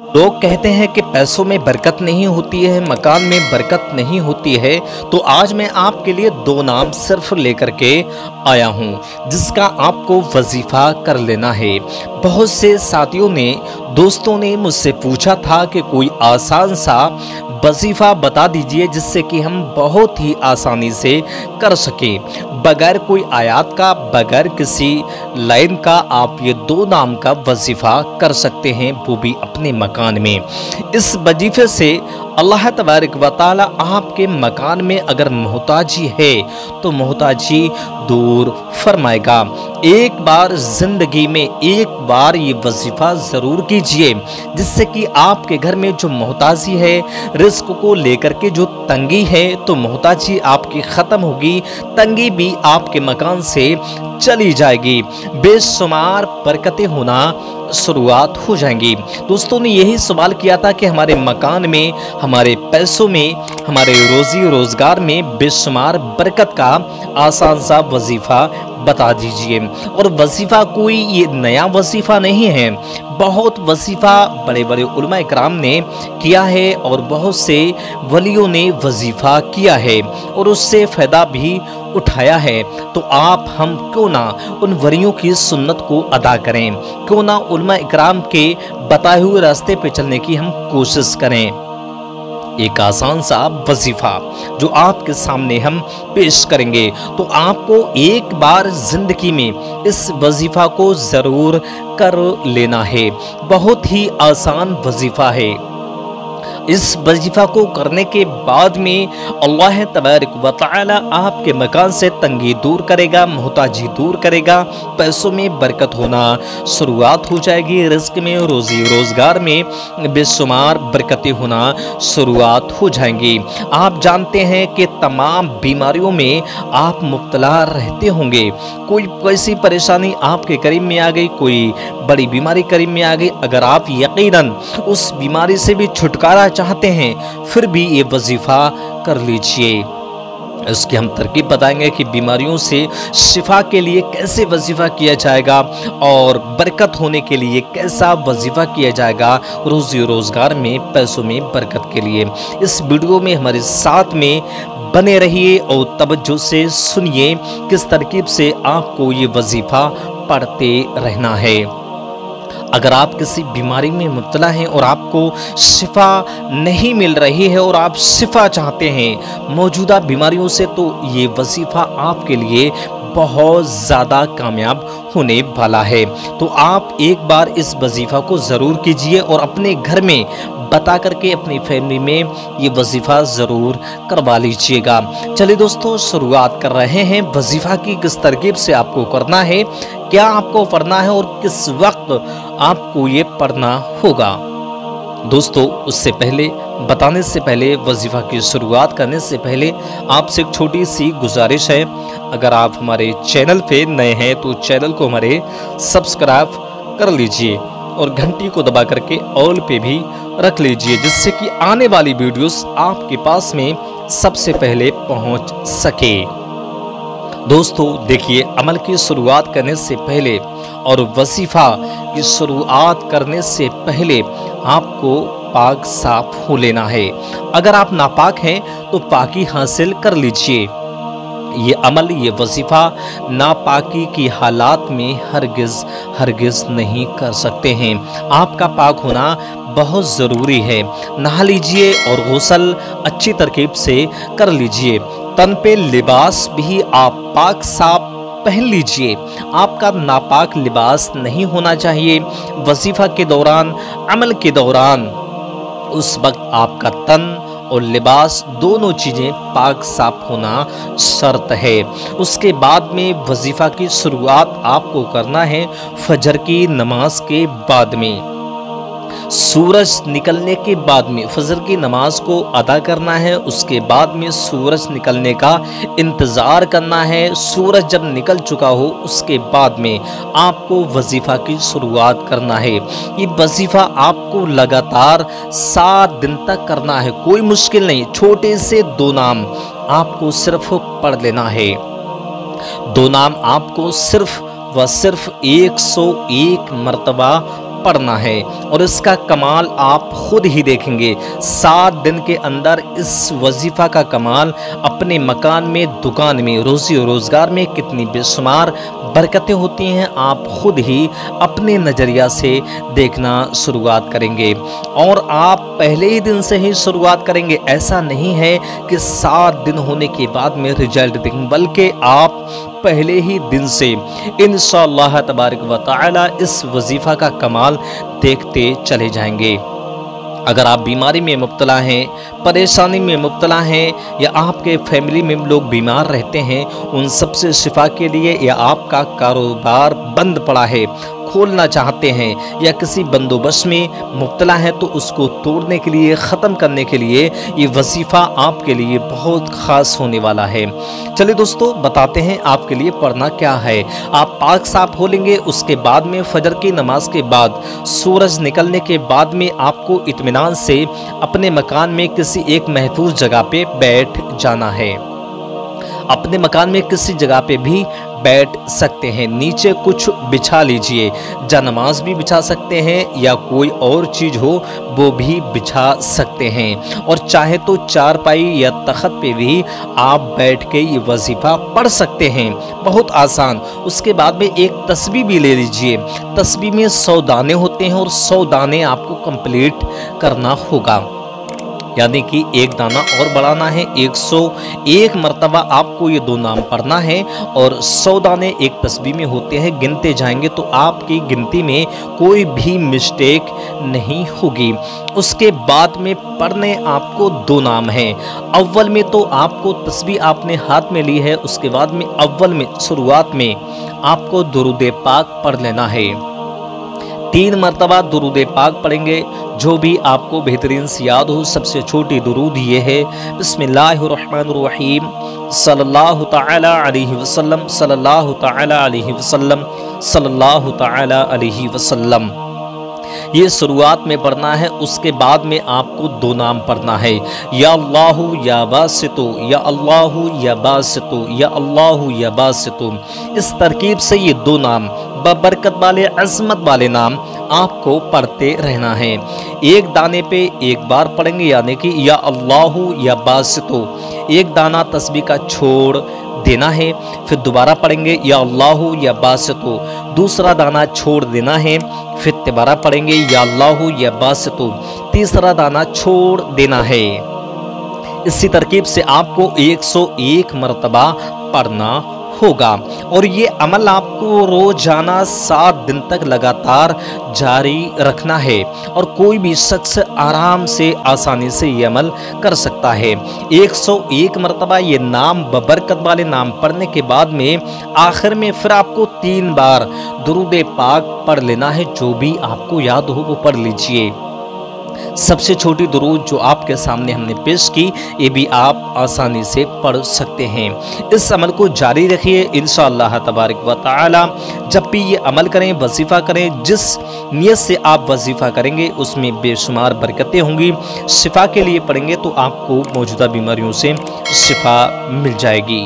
लोग कहते हैं कि पैसों में बरकत नहीं होती है, मकान में बरकत नहीं होती है। तो आज मैं आपके लिए 2 नाम सिर्फ लेकर के आया हूँ, जिसका आपको वजीफा कर लेना है। बहुत से साथियों ने, दोस्तों ने मुझसे पूछा था कि कोई आसान सा वजीफा बता दीजिए जिससे कि हम बहुत ही आसानी से कर सकें, बगैर कोई आयत का, बगैर किसी लाइन का। आप ये 2 नाम का वजीफा कर सकते हैं, वो भी अपने मकान में। इस वजीफे से अल्लाह तबारक व तआला आपके मकान में अगर मोहताजी है तो मोहताजी दूर फरमाएगा। एक बार जिंदगी में एक बार ये वजीफा जरूर कीजिए, जिससे कि आपके घर में जो मोहताजी है, रिस्क को लेकर के जो तंगी है, तो मोहताजी आपकी खत्म होगी, तंगी भी आपके मकान से चली जाएगी, बेशुमार बरकतें होना शुरुआत हो जाएंगी। दोस्तों ने यही सवाल किया था कि हमारे मकान में, हमारे पैसों में, हमारे रोजी रोजगार में बेशुमार बरकत का आसान सा वजीफा बता दीजिए। और वजीफा कोई ये नया वजीफा नहीं है, बहुत वजीफा बड़े बड़े उलमा इकराम ने किया है और बहुत से वलियों ने वजीफा किया है और उससे फ़ायदा भी उठाया है। तो आप, हम क्यों ना उन वलियों की सुन्नत को अदा करें, क्यों ना उलमा इकराम के बताए हुए रास्ते पे चलने की हम कोशिश करें। एक आसान सा वजीफा जो आपके सामने हम पेश करेंगे, तो आपको एक बार जिंदगी में इस वजीफा को जरूर कर लेना है। बहुत ही आसान वजीफा है। इस वजीफा को करने के बाद में अल्लाह तबारक व तआला आपके मकान से तंगी दूर करेगा, मोहताजी दूर करेगा, पैसों में बरकत होना शुरुआत हो जाएगी, रिस्क में, रोजी रोजगार में बेशुमार बरकतें होना शुरुआत हो जाएंगी। आप जानते हैं कि तमाम बीमारियों में आप मुब्तला रहते होंगे, कोई कैसी परेशानी आपके करीब में आ गई, कोई बड़ी बीमारी करीब में आ गई, अगर आप यकीनन उस बीमारी से भी छुटकारा चाहते हैं, फिर भी ये वजीफा कर लीजिए। इसकी हम तरकीब बताएंगे कि बीमारियों से शिफा के लिए कैसे वजीफा किया जाएगा और बरकत होने के लिए कैसा वजीफा किया जाएगा, रोजी रोजगार में, पैसों में बरकत के लिए। इस वीडियो में हमारे साथ में बने रहिए और तवज्जो से सुनिए किस तरकीब से आपको ये वजीफा पढ़ते रहना है। अगर आप किसी बीमारी में मुब्तला हैं और आपको शिफा नहीं मिल रही है और आप शिफा चाहते हैं मौजूदा बीमारियों से, तो ये वजीफा आपके लिए बहुत ज़्यादा कामयाब होने वाला है। तो आप एक बार इस वजीफा को ज़रूर कीजिए और अपने घर में बता करके अपनी फैमिली में ये वजीफा ज़रूर करवा लीजिएगा। चलिए दोस्तों, शुरुआत कर रहे हैं वजीफा की। किस तरकीब से आपको करना है, क्या आपको पढ़ना है और किस वक्त आपको ये पढ़ना होगा। दोस्तों, उससे पहले, बताने से पहले, वजीफा की शुरुआत करने से पहले आपसे एक छोटी सी गुजारिश है। अगर आप हमारे चैनल पे नए हैं तो चैनल को हमारे सब्सक्राइब कर लीजिए और घंटी को दबा करके ऑल पे भी रख लीजिए, जिससे कि आने वाली वीडियोस आपके पास में सबसे पहले पहुंच सके। दोस्तों देखिए, अमल की शुरुआत करने से पहले और वजीफा की शुरुआत करने से पहले आपको पाक साफ हो लेना है। अगर आप नापाक हैं तो पाकी हासिल कर लीजिए। ये अमल, ये वजीफा नापाकी की हालात में हरगिज नहीं कर सकते हैं। आपका पाक होना बहुत ज़रूरी है। नहा लीजिए और गुस्ल अच्छी तरकीब से कर लीजिए। तन पे लिबास भी आप पाक साफ पहन लीजिए। आपका नापाक लिबास नहीं होना चाहिए। वजीफा के दौरान, अमल के दौरान, उस वक्त आपका तन और लिबास दोनों चीज़ें पाक साफ होना शर्त है। उसके बाद में वजीफा की शुरुआत आपको करना है फजर की नमाज के बाद में। सूरज निकलने के बाद में फजर की नमाज को अदा करना है। उसके बाद में सूरज निकलने का इंतज़ार करना है। सूरज जब निकल चुका हो उसके बाद में आपको वजीफ़ा की शुरुआत करना है। ये वजीफ़ा आपको लगातार 7 दिन तक करना है। कोई मुश्किल नहीं, छोटे से 2 नाम आपको सिर्फ पढ़ लेना है। 2 नाम आपको सिर्फ व सिर्फ 101 मरतबा पढ़ना है और इसका कमाल आप खुद ही देखेंगे। 7 दिन के अंदर इस वजीफ़ा का कमाल अपने मकान में, दुकान में, रोज़ी और रोज़गार में कितनी बेशुमार बरकतें होती हैं आप खुद ही अपने नज़रिया से देखना शुरुआत करेंगे। और आप पहले ही दिन से ही शुरुआत करेंगे, ऐसा नहीं है कि 7 दिन होने के बाद में रिजल्ट देखेंगे, बल्कि आप पहले ही दिन से इंशाअल्लाह तबारक व तआला इस वजीफ़ा का कमाल देखते चले जाएंगे। अगर आप बीमारी में मुब्तला हैं, परेशानी में मुब्तला हैं, या आपके फैमिली में लोग बीमार रहते हैं, उन सब से शिफा के लिए, या आपका कारोबार बंद पड़ा है, खोलना चाहते हैं, या किसी बंदोबस्त में मुब्तला है, तो उसको तोड़ने के लिए, ख़त्म करने के लिए ये वजीफ़ा आपके लिए बहुत ख़ास होने वाला है। चलिए दोस्तों, बताते हैं आपके लिए पढ़ना क्या है। आप पाक साफ हो लेंगे, उसके बाद में फजर की नमाज के बाद, सूरज निकलने के बाद में आपको इत्मीनान से अपने मकान में किसी एक महफूज जगह पे बैठ जाना है। अपने मकान में किसी जगह पे भी बैठ सकते हैं, नीचे कुछ बिछा लीजिए, जानमाज भी बिछा सकते हैं या कोई और चीज़ हो वो भी बिछा सकते हैं, और चाहे तो चारपाई या तख्त पे भी आप बैठ के ये वजीफ़ा पढ़ सकते हैं, बहुत आसान। उसके बाद में एक तस्बीह भी ले लीजिए, तस्बीह में 100 दाने होते हैं और 100 दाने आपको कंप्लीट करना होगा, यानी कि एक दाना और बढ़ाना है। 101 मरतबा आपको ये 2 नाम पढ़ना है और 100 दाने एक तस्बीह में होते हैं, गिनते जाएंगे तो आपकी गिनती में कोई भी मिस्टेक नहीं होगी। उसके बाद में पढ़ने आपको 2 नाम हैं। अव्वल में तो आपको तस्बीह आपने हाथ में ली है, उसके बाद में अव्वल में शुरुआत में आपको दुरूद पाक पढ़ लेना है। 3 मरतबा दुरूद पाक पढ़ेंगे, जो भी आपको बेहतरीन से याद हो। सबसे छोटी दुरूद ये है, बिस्मिल्लाहिर्रहमानिर्रहीम, सल्लल्लाहु तआला अलैहि वसल्लम, सल्लल्लाहु तआला अलैहि वसल्लम, सल्लल्लाहु तआला अलैहि वसल्लम। ये शुरुआत में पढ़ना है। उसके बाद में आपको 2 नाम पढ़ना है, या अल्लाहु या बासितु, या अल्लाहु या बासितु, या अल्लाहु या बासितु। इस तरकीब से ये 2 नाम बबरकत वाले, अज़मत वाले नाम आपको पढ़ते रहना है। एक दाने पे एक बार पढ़ेंगे, यानी कि या अल्लाहु या बासितु, एक दाना तस्बीह का छोड़ देना है, फिर दोबारा पढ़ेंगे या अल्लाहु या बासितु, दूसरा दाना छोड़ देना है, फिर दोबारा पढ़ेंगे या अल्लाहु या बासितु, तीसरा दाना छोड़ देना है। इसी तरकीब से आपको 101 मरतबा पढ़ना होगा, और ये अमल आपको रोजाना 7 दिन तक लगातार जारी रखना है, और कोई भी शख्स आराम से, आसानी से ये अमल कर सकता है। 101 मरतबा ये नाम, बबरकत वाले नाम पढ़ने के बाद में आखिर में फिर आपको 3 बार दुरूद पाक पढ़ लेना है। जो भी आपको याद हो वो पढ़ लीजिए। सबसे छोटी दुरूद जो आपके सामने हमने पेश की, ये भी आप आसानी से पढ़ सकते हैं। इस अमल को जारी रखिए, इंशाअल्लाह तबारक व तआला। जब भी ये अमल करें, वजीफ़ा करें, जिस नियत से आप वजीफ़ा करेंगे उसमें बेशुमार बरकतें होंगी। शिफा के लिए पढ़ेंगे तो आपको मौजूदा बीमारियों से शिफा मिल जाएगी।